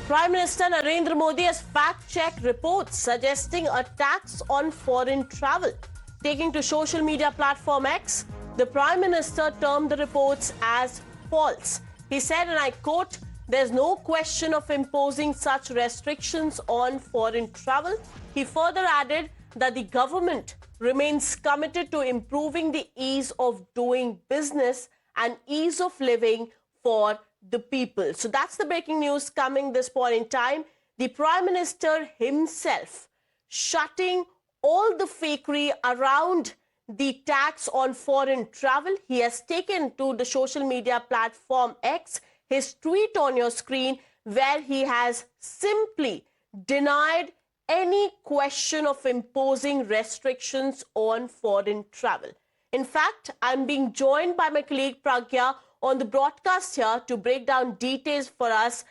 Prime Minister Narendra Modi has fact-checked reports suggesting a tax on foreign travel. Taking to social media platform X, the Prime Minister termed the reports as false. He said, and I quote, "There's no question of imposing such restrictions on foreign travel." He further added that the government remains committed to improving the ease of doing business and ease of living for the people. So that's the breaking news coming this point in time. The Prime Minister himself shutting all the fakery around the tax on foreign travel. He has taken to the social media platform X his tweet on your screen, where he has simply denied any question of imposing restrictions on foreign travel. In fact, I'm being joined by my colleague Pragya on the broadcast here to break down details for us.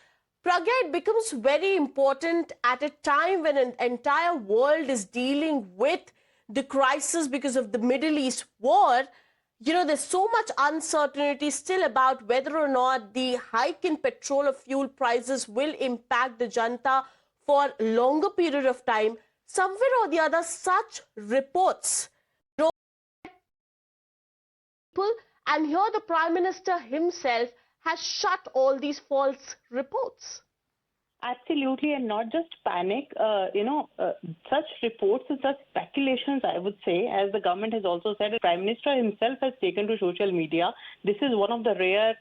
Pragya, it becomes very important at a time when an entire world is dealing with the crisis because of the Middle East war. You know, there's so much uncertainty still about whether or not the hike in petrol or fuel prices will impact the Janta for a longer period of time. Somewhere or the other, such reports, and here the Prime Minister himself has shut all these false reports. Absolutely, and not just panic. Such reports and such speculations, I would say, as the government has also said, the Prime Minister himself has taken to social media. This is one of the rare,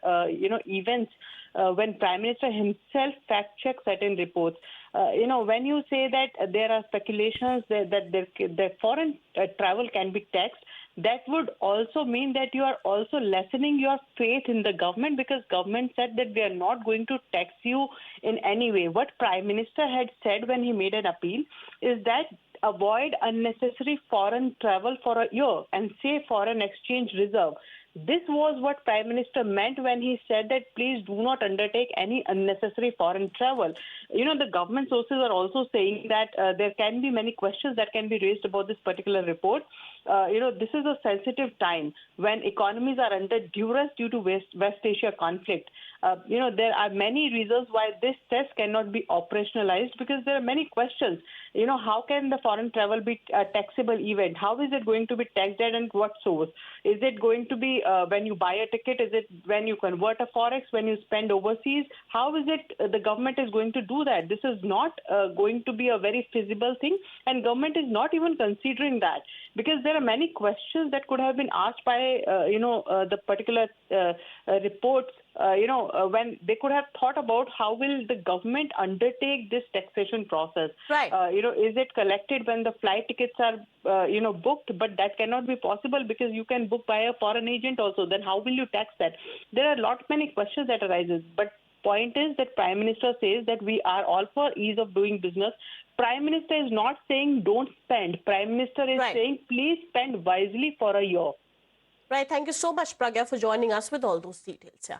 events when Prime Minister himself fact-checks certain reports. When you say that there are speculations that foreign travel can be taxed, that would also mean that you are also lessening your faith in the government, because government said that we are not going to tax you in any way. What Prime Minister had said when he made an appeal is that avoid unnecessary foreign travel for a year and save foreign exchange reserve. This was what Prime Minister meant when he said that please do not undertake any unnecessary foreign travel. The government sources are also saying that there can be many questions that can be raised about this particular report. This is a sensitive time when economies are under duress due to West Asia conflict. There are many reasons why this cess cannot be operationalized, because there are many questions. How can the foreign travel be a taxable event? How is it going to be taxed and what source? Is it going to be when you buy a ticket? Is it when you convert a forex, when you spend overseas? How is it the government is going to do that? This is not going to be a very feasible thing, and government is not even considering that, because there are many questions that could have been asked by the particular reports. When they could have thought about how will the government undertake this taxation process. Right. Is it collected when the flight tickets are booked? But that cannot be possible, because you can book by a foreign agent also. Then how will you tax that? There are many questions that arises. But point is that Prime Minister says that we are all for ease of doing business. Prime Minister is not saying don't spend. Prime Minister is saying please spend wisely for a year. Right. Thank you so much, Pragya, for joining us with all those details. Yeah.